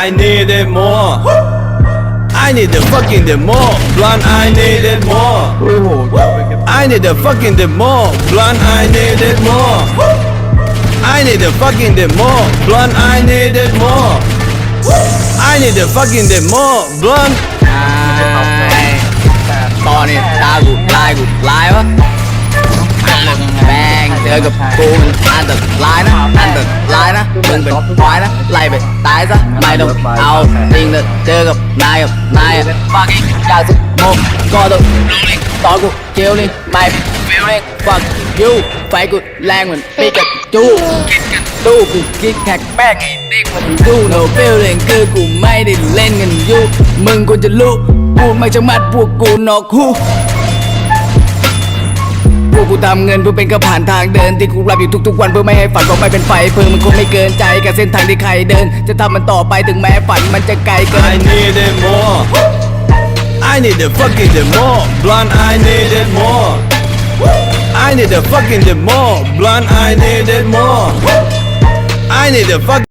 I need it more I need the fucking the more blunt I need it more โอ้โห I need the fucking the more blunt I need it more I need the fucking the more blunt I need it more I need the fucking the more blunt ตอนนี้ตากูลายวะแบงเจอกับกูมันอันตรายนะอันตรายนะมึงเป็นควายนะไล่ไปตายซะไม่ต้องเอาจริงเลยเจอกับนายfucking อยากสุดโมก็ต้องตอนกูเจลลิงไม่ feeling fuck you ไฟกูแรงเหมือนปีกระจูตู้กูกิ๊กแท็กแบกไอ้เด็กมันดู no feeling คือกูไม่ได้เล่นกันอยู่มึงควรจะรู้กูไม่จะมัดพวกกูนอกหูพวกกูทำเงินเพื่อเป็นกระผ่านทางเดินที่กูรับอยู่ทุกๆวันเพื่อไม่ให้ฝันของไม่เป็นไฟเพิ่งมันคงไม่เกินใจกับเส้นทางที่ใครเดินจะทำมันต่อไปถึงแม้ฝันมันจะไกลเกิน I need it more I need the fucking the more blunt I need it more I need the fucking the more blunt I need it more I need the fucking